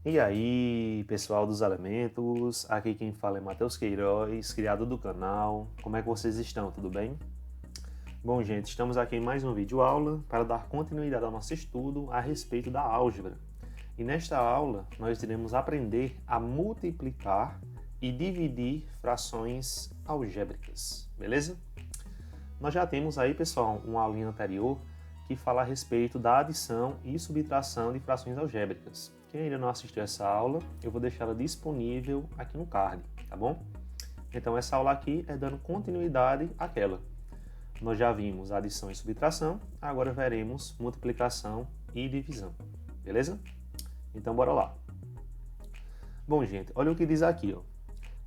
E aí, pessoal dos elementos, aqui quem fala é Matheus Queiroz, criador do canal. Como é que vocês estão? Tudo bem? Bom, gente, estamos aqui em mais um vídeo aula para dar continuidade ao nosso estudo a respeito da álgebra. E nesta aula, nós iremos aprender a multiplicar e dividir frações algébricas, beleza? Nós já temos aí, pessoal, uma aulinha anterior que fala a respeito da adição e subtração de frações algébricas. Quem ainda não assistiu essa aula, eu vou deixá-la disponível aqui no card, tá bom? Então essa aula aqui é dando continuidade àquela. Nós já vimos adição e subtração, agora veremos multiplicação e divisão, beleza? Então bora lá. Bom, gente, olha o que diz aqui, ó.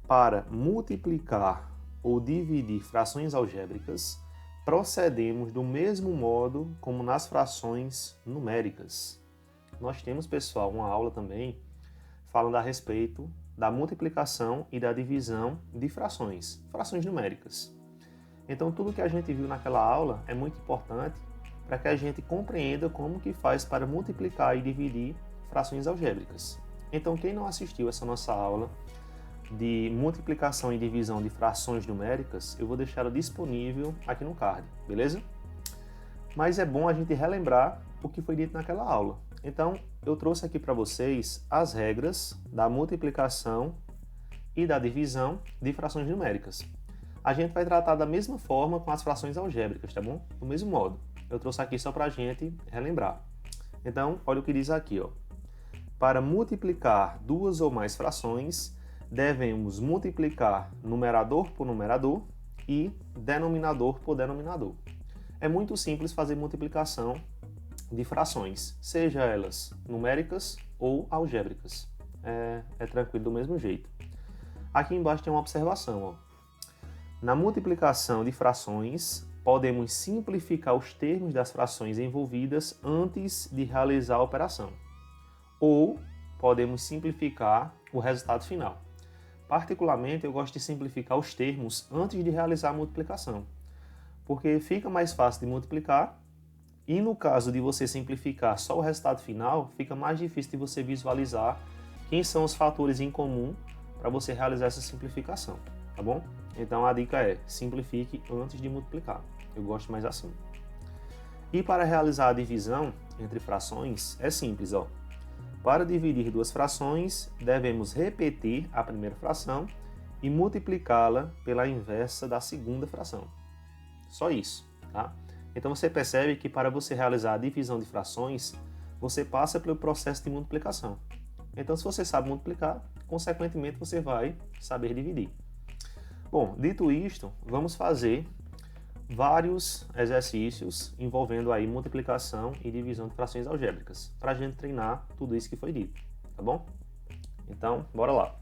Para multiplicar ou dividir frações algébricas, procedemos do mesmo modo como nas frações numéricas. Nós temos, pessoal, uma aula também falando a respeito da multiplicação e da divisão de frações numéricas. Então, tudo que a gente viu naquela aula é muito importante para que a gente compreenda como que faz para multiplicar e dividir frações algébricas. Então, quem não assistiu essa nossa aula de multiplicação e divisão de frações numéricas, eu vou deixá-la disponível aqui no card, beleza? Mas é bom a gente relembrar o que foi dito naquela aula. Então, eu trouxe aqui para vocês as regras da multiplicação e da divisão de frações numéricas. A gente vai tratar da mesma forma com as frações algébricas, tá bom? Do mesmo modo. Eu trouxe aqui só para a gente relembrar. Então, olha o que diz aqui, ó. Para multiplicar duas ou mais frações, devemos multiplicar numerador por numerador e denominador por denominador. É muito simples fazer multiplicação de frações, seja elas numéricas ou algébricas. É tranquilo do mesmo jeito. Aqui embaixo tem uma observação, ó. Na multiplicação de frações, podemos simplificar os termos das frações envolvidas antes de realizar a operação. Ou podemos simplificar o resultado final. Particularmente, eu gosto de simplificar os termos antes de realizar a multiplicação, porque fica mais fácil de multiplicar e no caso de você simplificar só o resultado final, fica mais difícil de você visualizar quem são os fatores em comum para você realizar essa simplificação, tá bom? Então a dica é, simplifique antes de multiplicar. Eu gosto mais assim. E para realizar a divisão entre frações, é simples, ó. Para dividir duas frações, devemos repetir a primeira fração e multiplicá-la pela inversa da segunda fração. Só isso, tá? Então você percebe que para você realizar a divisão de frações, você passa pelo processo de multiplicação. Então se você sabe multiplicar, consequentemente você vai saber dividir. Bom, dito isto, vamos fazer vários exercícios envolvendo aí multiplicação e divisão de frações algébricas, para a gente treinar tudo isso que foi dito, tá bom? Então, bora lá.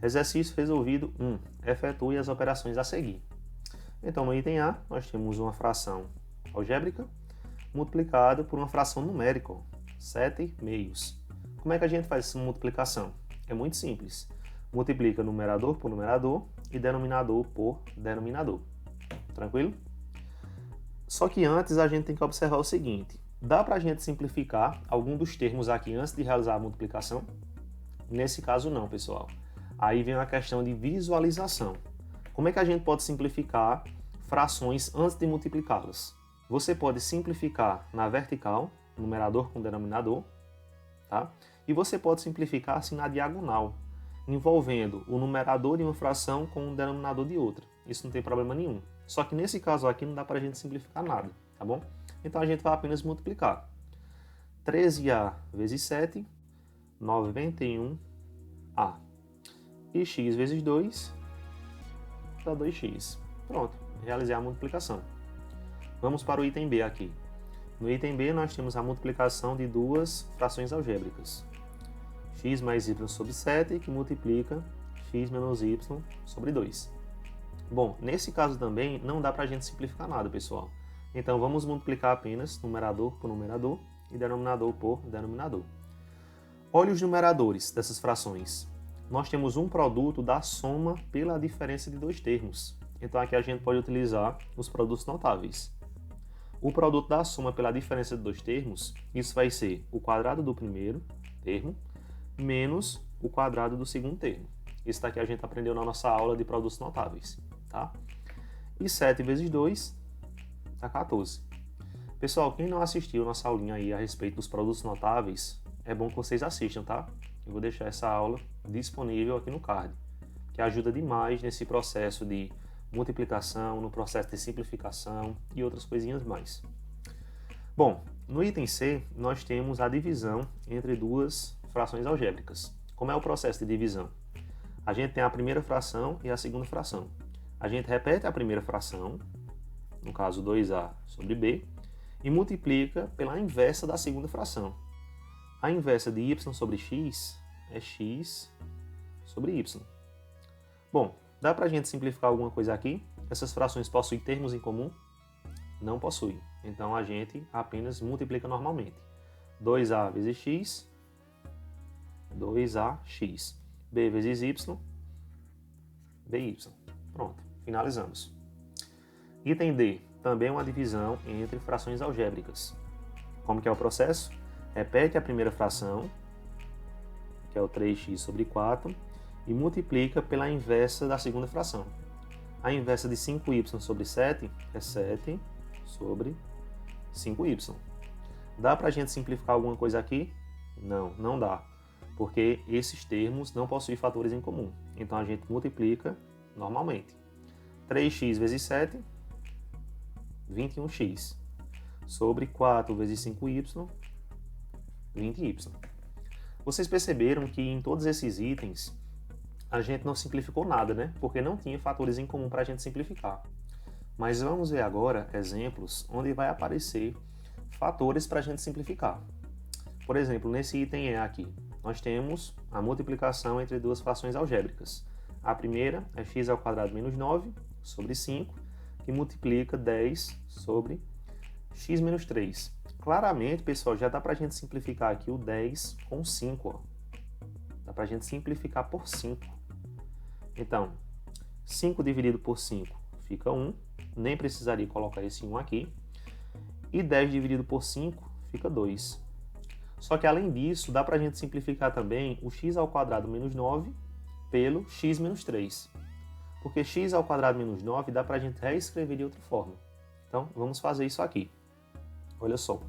Exercício resolvido 1. Efetue as operações a seguir. Então, no item A, nós temos uma fração algébrica multiplicada por uma fração numérica, 7 meios. Como é que a gente faz essa multiplicação? É muito simples. Multiplica numerador por numerador e denominador por denominador. Tranquilo? Só que antes a gente tem que observar o seguinte. Dá para a gente simplificar algum dos termos aqui antes de realizar a multiplicação? Nesse caso não, pessoal. Aí vem a questão de visualização. Como é que a gente pode simplificar frações antes de multiplicá-las? Você pode simplificar na vertical, numerador com denominador, tá? E você pode simplificar assim na diagonal, envolvendo o numerador de uma fração com o denominador de outra. Isso não tem problema nenhum. Só que nesse caso aqui não dá para a gente simplificar nada, tá bom? Então a gente vai apenas multiplicar. 13a vezes 7, 91a. E x vezes 2 dá 2x. Pronto, realizei a multiplicação. Vamos para o item B aqui. No item B nós temos a multiplicação de duas frações algébricas. X mais y sobre 7, que multiplica x menos y sobre 2. Bom, nesse caso também não dá para a gente simplificar nada, pessoal. Então vamos multiplicar apenas numerador por numerador e denominador por denominador. Olha os numeradores dessas frações. Nós temos um produto da soma pela diferença de dois termos. Então aqui a gente pode utilizar os produtos notáveis. O produto da soma pela diferença de dois termos, isso vai ser o quadrado do primeiro termo, menos o quadrado do segundo termo. Isso daqui a gente aprendeu na nossa aula de produtos notáveis, tá? E 7 vezes 2 dá 14. Pessoal, quem não assistiu nossa aulinha aí a respeito dos produtos notáveis, é bom que vocês assistam, tá? Eu vou deixar essa aula disponível aqui no card, que ajuda demais nesse processo de multiplicação, no processo de simplificação e outras coisinhas mais. Bom, no item C, nós temos a divisão entre duas frações algébricas. Como é o processo de divisão? A gente tem a primeira fração e a segunda fração. A gente repete a primeira fração, no caso 2a sobre b, e multiplica pela inversa da segunda fração. A inversa de y sobre x é x sobre y. Bom, dá para a gente simplificar alguma coisa aqui? Essas frações possuem termos em comum? Não possuem. Então a gente apenas multiplica normalmente. 2a vezes x, 2ax. b vezes y, by. Pronto, finalizamos. Item D, também uma divisão entre frações algébricas. Como que é o processo? Repete a primeira fração, que é o 3x sobre 4, e multiplica pela inversa da segunda fração. A inversa de 5y sobre 7 é 7 sobre 5y. Dá para a gente simplificar alguma coisa aqui? Não, não dá, porque esses termos não possuem fatores em comum. Então a gente multiplica normalmente. 3x vezes 7, 21x, sobre 4 vezes 5y, 20y. Vocês perceberam que em todos esses itens a gente não simplificou nada, né? Porque não tinha fatores em comum para a gente simplificar. Mas vamos ver agora exemplos onde vai aparecer fatores para a gente simplificar. Por exemplo, nesse item E aqui, nós temos a multiplicação entre duas frações algébricas. A primeira é x² menos 9 sobre 5, que multiplica 10 sobre x menos 3. Claramente, pessoal, já dá para a gente simplificar aqui o 10 com 5. Ó. Dá para a gente simplificar por 5. Então, 5 dividido por 5 fica 1. Nem precisaria colocar esse 1 aqui. E 10 dividido por 5 fica 2. Só que, além disso, dá para a gente simplificar também o x² menos 9 pelo x menos 3. Porque x² menos 9 dá para a gente reescrever de outra forma. Então, vamos fazer isso aqui. Olha só.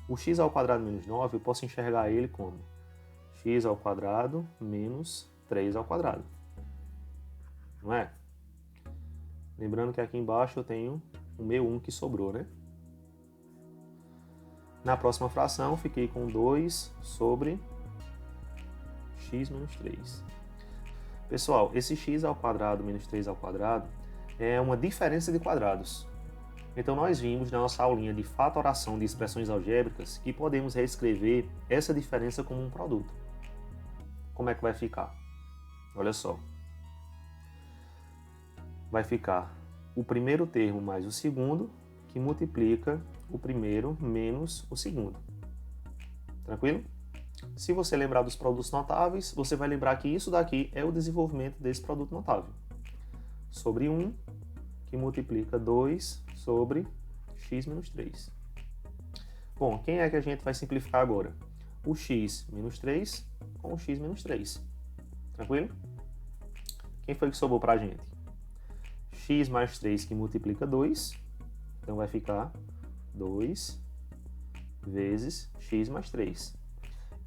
O x² menos 9, eu posso enxergar ele como x² menos 3². Não é? Lembrando que aqui embaixo eu tenho o meu 1 que sobrou, né? Na próxima fração, fiquei com 2 sobre x menos 3. Pessoal, esse x² menos 3² é uma diferença de quadrados. Então, nós vimos na nossa aulinha de fatoração de expressões algébricas que podemos reescrever essa diferença como um produto. Como é que vai ficar? Olha só. Vai ficar o primeiro termo mais o segundo, que multiplica o primeiro menos o segundo. Tranquilo? Se você lembrar dos produtos notáveis, você vai lembrar que isso daqui é o desenvolvimento desse produto notável. Sobre 1, que multiplica 2 sobre x menos 3. Bom, quem é que a gente vai simplificar agora? O x menos 3 com o x menos 3. Tranquilo? Quem foi que sobrou para a gente? X mais 3 que multiplica 2. Então vai ficar 2 vezes x mais 3.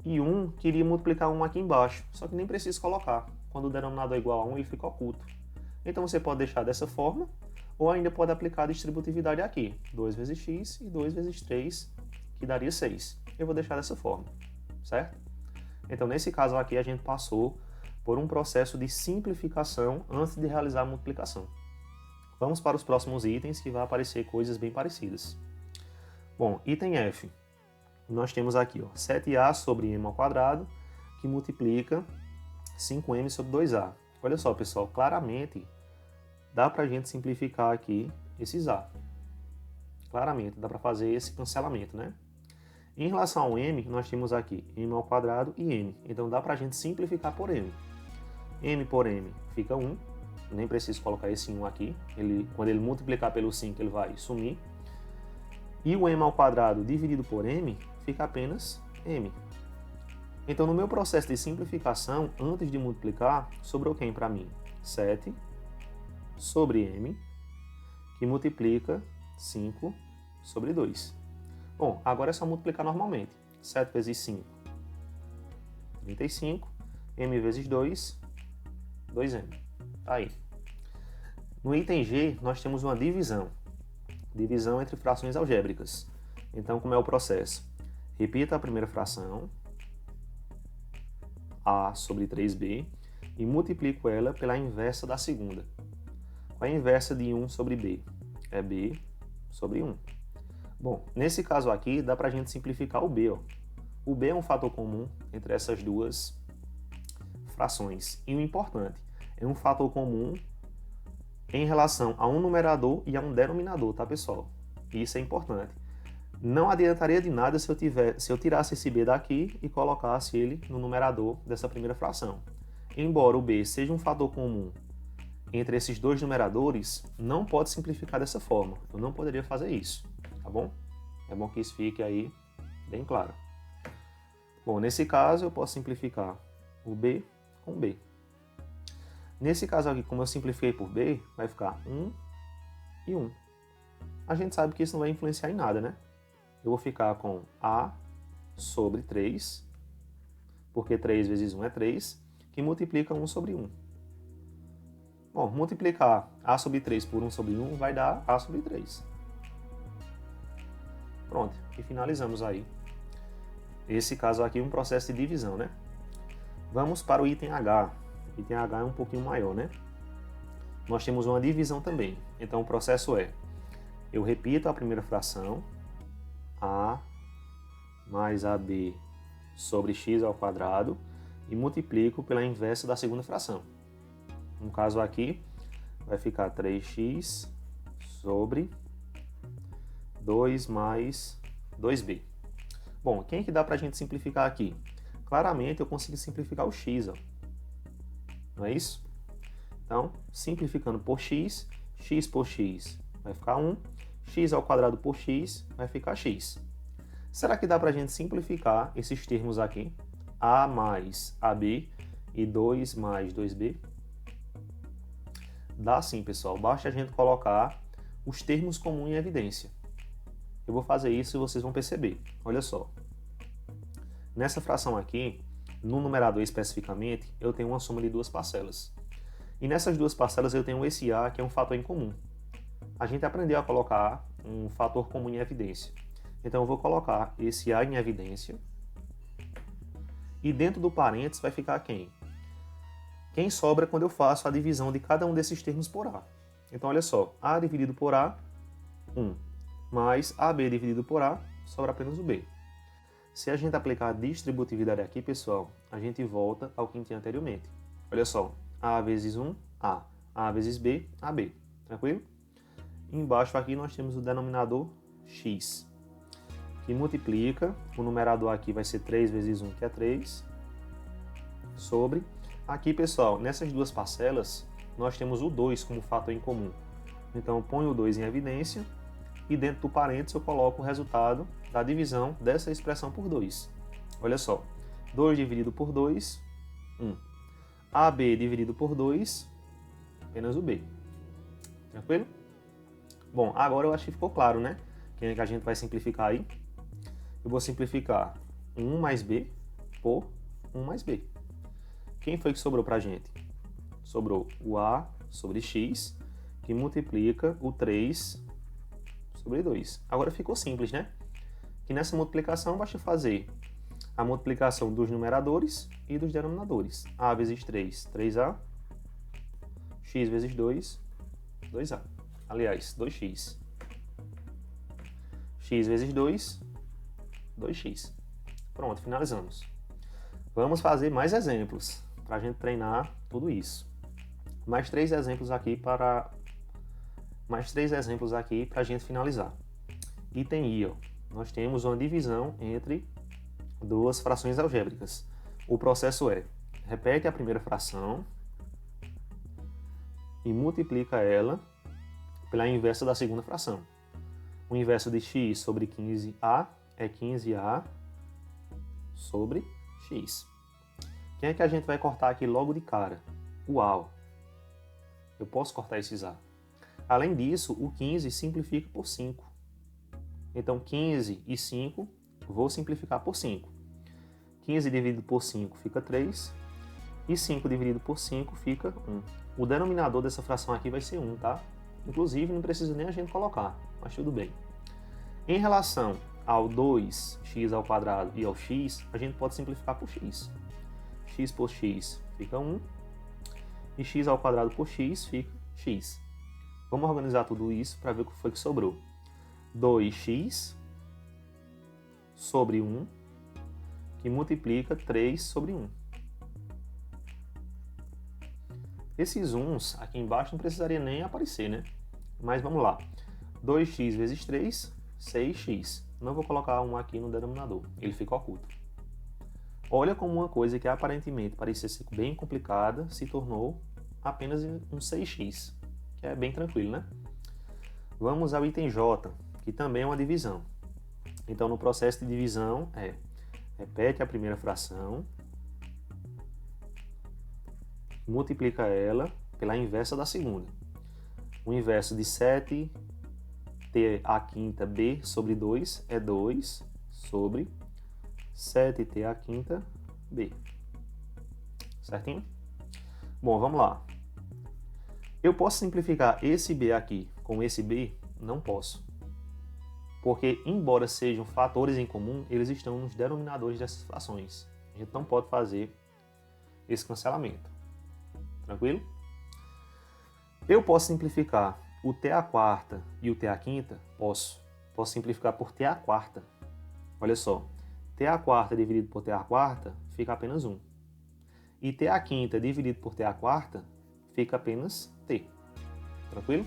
E 1 queria multiplicar 1 aqui embaixo, só que nem preciso colocar. Quando o denominador é igual a 1, ele fica oculto. Então você pode deixar dessa forma, ou ainda pode aplicar a distributividade aqui. 2 vezes x e 2 vezes 3, que daria 6. Eu vou deixar dessa forma, certo? Então, nesse caso aqui, a gente passou por um processo de simplificação antes de realizar a multiplicação. Vamos para os próximos itens, que vai aparecer coisas bem parecidas. Bom, item F. Nós temos aqui, ó, 7a sobre m², que multiplica 5m sobre 2a. Olha só, pessoal, claramente dá para a gente simplificar aqui esses a. Claramente, dá para fazer esse cancelamento, né? Em relação ao m, nós temos aqui m² e m. Então, dá para a gente simplificar por m. m por m fica 1. Nem preciso colocar esse 1 aqui. Quando ele multiplicar pelo 5, ele vai sumir. E o m² dividido por m fica apenas m. Então, no meu processo de simplificação, antes de multiplicar, sobrou quem para mim? 7 sobre m, que multiplica 5 sobre 2. Bom, agora é só multiplicar normalmente. 7 vezes 5, 35. M vezes 2, 2m. Tá aí. No item G, nós temos uma divisão. Divisão entre frações algébricas. Então, como é o processo? Repita a primeira fração, a sobre 3b, e multiplico ela pela inversa da segunda. Qual é a inversa de 1 sobre b? É b sobre 1. Bom, nesse caso aqui, dá para a gente simplificar o b. Ó. O b é um fator comum entre essas duas frações. E o importante, é um fator comum em relação a um numerador e a um denominador, tá, pessoal? Isso é importante. Não adiantaria de nada se eu tirasse esse b daqui e colocasse ele no numerador dessa primeira fração. Embora o b seja um fator comum entre esses dois numeradores, não pode simplificar dessa forma. Eu não poderia fazer isso, tá bom? É bom que isso fique aí bem claro. Bom, nesse caso eu posso simplificar o b com b. Nesse caso aqui, como eu simplifiquei por b, vai ficar 1 e 1. A gente sabe que isso não vai influenciar em nada, né? Eu vou ficar com a sobre 3, porque 3 vezes 1 é 3, que multiplica 1 sobre 1. Bom, multiplicar a sobre 3 por 1 sobre 1 vai dar a sobre 3. Pronto, e finalizamos aí. Esse caso aqui é um processo de divisão, né? Vamos para o item H. O item H é um pouquinho maior, né? Nós temos uma divisão também. Então o processo é, eu repito a primeira fração, a mais ab sobre x ao quadrado, e multiplico pela inversa da segunda fração. No caso aqui, vai ficar 3x sobre 2 mais 2b. Bom, quem é que dá para a gente simplificar aqui? Claramente eu consigo simplificar o x, ó. Não é isso? Então, simplificando por x, x por x vai ficar 1, x ao quadrado por x vai ficar x. Será que dá para a gente simplificar esses termos aqui? A mais AB e 2 mais 2B? Dá sim, pessoal. Basta a gente colocar os termos comuns em evidência. Eu vou fazer isso e vocês vão perceber. Olha só. Nessa fração aqui, no numerador especificamente, eu tenho uma soma de duas parcelas. E nessas duas parcelas eu tenho esse A, que é um fator em comum. A gente aprendeu a colocar um fator comum em evidência. Então eu vou colocar esse A em evidência. E dentro do parênteses vai ficar quem? Quem sobra quando eu faço a divisão de cada um desses termos por A. Então olha só, A dividido por A, 1. Mais AB dividido por A, sobra apenas o B. Se a gente aplicar a distributividade aqui, pessoal, a gente volta ao que tinha anteriormente. Olha só, A vezes 1, A. A vezes B, AB. Tranquilo? Embaixo aqui nós temos o denominador x, que multiplica, o numerador aqui vai ser 3 vezes 1, que é 3, sobre... Aqui, pessoal, nessas duas parcelas, nós temos o 2 como fator em comum. Então, eu ponho o 2 em evidência e dentro do parênteses eu coloco o resultado da divisão dessa expressão por 2. Olha só, 2 dividido por 2, 1. AB dividido por 2, apenas o B. Tranquilo? Bom, agora eu acho que ficou claro, né? Quem é que a gente vai simplificar aí? Eu vou simplificar 1 mais B por 1 mais B. Quem foi que sobrou pra gente? Sobrou o A sobre x, que multiplica o 3 sobre 2. Agora ficou simples, né? Que nessa multiplicação basta fazer a multiplicação dos numeradores e dos denominadores. A vezes 3, 3A. X vezes 2, 2A. Aliás, 2x. X vezes 2, 2x. Pronto, finalizamos. Vamos fazer mais exemplos para a gente treinar tudo isso. Mais três exemplos aqui para a gente finalizar. Item I, ó. Nós temos uma divisão entre duas frações algébricas. O processo é, repete a primeira fração e multiplica ela pela inversa da segunda fração. O inverso de x sobre 15A é 15A sobre x. Quem é que a gente vai cortar aqui logo de cara? O A. Eu posso cortar esses A. Além disso, o 15 simplifica por 5. Então, 15 e 5, vou simplificar por 5. 15 dividido por 5 fica 3. E 5 dividido por 5 fica 1. O denominador dessa fração aqui vai ser 1, tá? Inclusive, não precisa nem a gente colocar, mas tudo bem. Em relação ao 2x ao quadrado e ao x, a gente pode simplificar por x. X por x fica 1. E x ao quadrado por x fica x. Vamos organizar tudo isso para ver o que foi que sobrou. 2x sobre 1, que multiplica 3 sobre 1. Esses 1s aqui embaixo não precisaria nem aparecer, né? Mas vamos lá. 2x vezes 3, 6x. Não vou colocar 1 aqui no denominador, ele fica oculto. Olha como uma coisa que aparentemente parecia ser bem complicada se tornou apenas um 6x, que é bem tranquilo, né? Vamos ao item J, que também é uma divisão. Então, no processo de divisão, repete a primeira fração, multiplica ela pela inversa da segunda. O inverso de 7t à quinta b sobre 2 é 2 sobre 7t à quinta b. Certinho? Bom, vamos lá. Eu posso simplificar esse b aqui com esse b? Não posso. Porque, embora sejam fatores em comum, eles estão nos denominadores dessas frações. A gente não pode fazer esse cancelamento. Tranquilo? Eu posso simplificar o t à quarta e o t à quinta? Posso. Posso simplificar por t à quarta. Olha só. T à quarta dividido por t à quarta fica apenas 1. E t à quinta dividido por t à quarta fica apenas t. Tranquilo?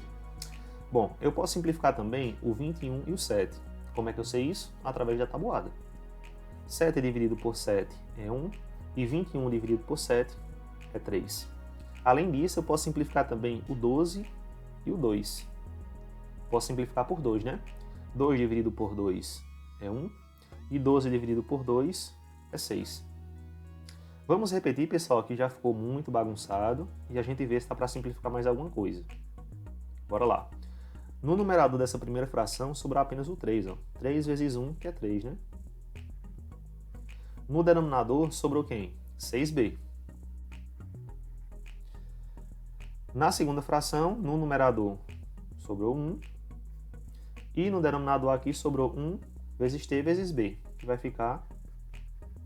Bom, eu posso simplificar também o 21 e o 7. Como é que eu sei isso? Através da tabuada. 7 dividido por 7 é 1 e 21 dividido por 7 é 3. Além disso, eu posso simplificar também o 12 e o 2. Posso simplificar por 2, né? 2 dividido por 2 é 1 e 12 dividido por 2 é 6. Vamos repetir, pessoal, que já ficou muito bagunçado e a gente vê se está para simplificar mais alguma coisa. Bora lá. No numerador dessa primeira fração sobrou apenas o 3. 3 vezes 1, que é 3, né? No denominador sobrou quem? 6b. Na segunda fração, no numerador, sobrou 1. E no denominador aqui sobrou 1 vezes t vezes b, que vai ficar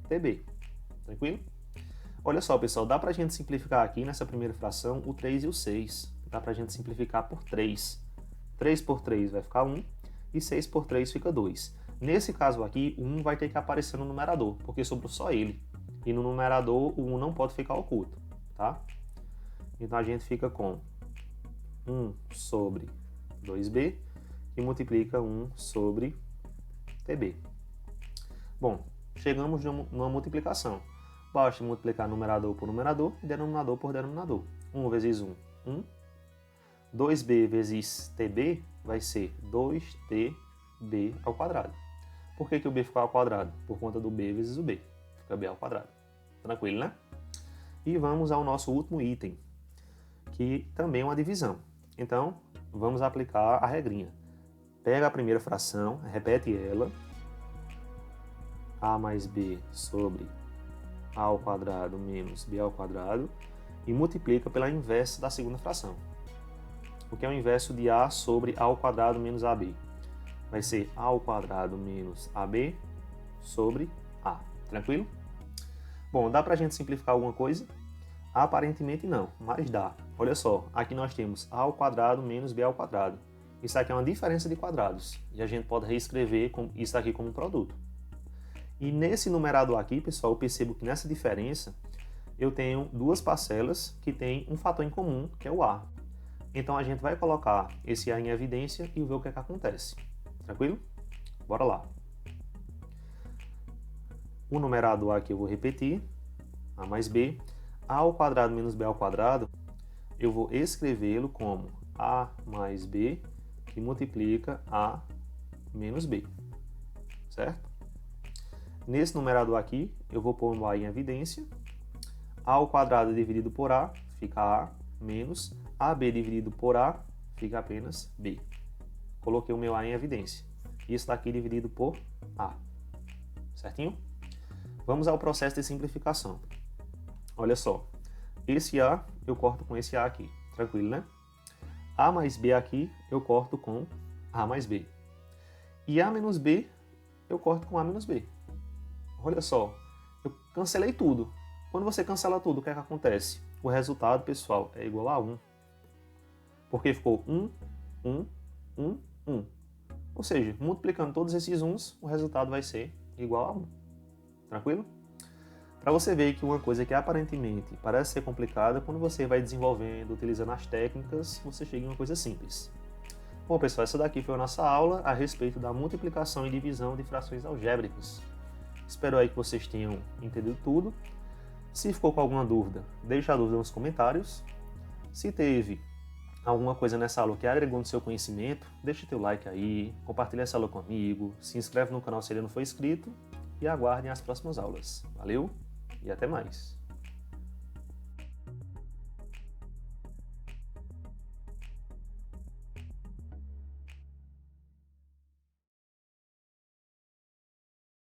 tb. Tranquilo? Olha só, pessoal, dá para a gente simplificar aqui nessa primeira fração o 3 e o 6. Dá para a gente simplificar por 3. 3 por 3 vai ficar 1 e 6 por 3 fica 2. Nesse caso aqui, o 1 vai ter que aparecer no numerador, porque sobrou só ele. E no numerador, o 1 não pode ficar oculto, tá? Então a gente fica com 1 sobre 2b, que multiplica 1 sobre tb. Bom, chegamos numa multiplicação. Basta multiplicar numerador por numerador e denominador por denominador. 1 vezes 1, 1. 2b vezes tb vai ser 2tb ao quadrado. Por que o b ficou ao quadrado? Por conta do b vezes o b. Fica b ao quadrado. Tranquilo, né? E vamos ao nosso último item, que também é uma divisão. Então, vamos aplicar a regrinha. Pega a primeira fração, repete ela. A mais b sobre a ao quadrado menos b ao quadrado e multiplica pela inversa da segunda fração. O que é o inverso de a sobre a ao quadrado menos ab? Vai ser a ao quadrado menos ab sobre a. Tranquilo? Bom, dá pra gente simplificar alguma coisa? Aparentemente não, mas dá. Olha só, aqui nós temos a ao quadrado menos b ao quadrado. Isso aqui é uma diferença de quadrados. E a gente pode reescrever isso aqui como um produto. E nesse numerador aqui, pessoal, eu percebo que nessa diferença eu tenho duas parcelas que têm um fator em comum, que é o a. Então a gente vai colocar esse a em evidência e ver o que é que acontece. Tranquilo? Bora lá. O numerador aqui eu vou repetir, a mais b. A ao quadrado menos b ao quadrado, eu vou escrevê-lo como a mais b, que multiplica a menos b. Certo? Nesse numerador aqui, eu vou pôr um A em evidência. A ao quadrado dividido por A fica A, menos AB dividido por A fica apenas B. Coloquei o meu A em evidência. Isso daqui dividido por A. Certinho? Vamos ao processo de simplificação. Olha só. Esse A eu corto com esse A aqui. Tranquilo, né? A mais B aqui eu corto com A mais B. E A menos B eu corto com A menos B. Olha só. Eu cancelei tudo. Quando você cancela tudo, o que é que acontece? O resultado, pessoal, é igual a 1. Porque ficou 1, 1, 1, 1. Ou seja, multiplicando todos esses 1s, o resultado vai ser igual a 1. Tranquilo? Para você ver que uma coisa que aparentemente parece ser complicada, quando você vai desenvolvendo, utilizando as técnicas, você chega em uma coisa simples. Bom, pessoal, essa daqui foi a nossa aula a respeito da multiplicação e divisão de frações algébricas. Espero aí que vocês tenham entendido tudo. Se ficou com alguma dúvida, deixa a dúvida nos comentários. Se teve alguma coisa nessa aula que agregou no seu conhecimento, deixa teu like aí, compartilha essa aula com um amigo, se inscreve no canal se ele não for inscrito e aguardem as próximas aulas. Valeu e até mais!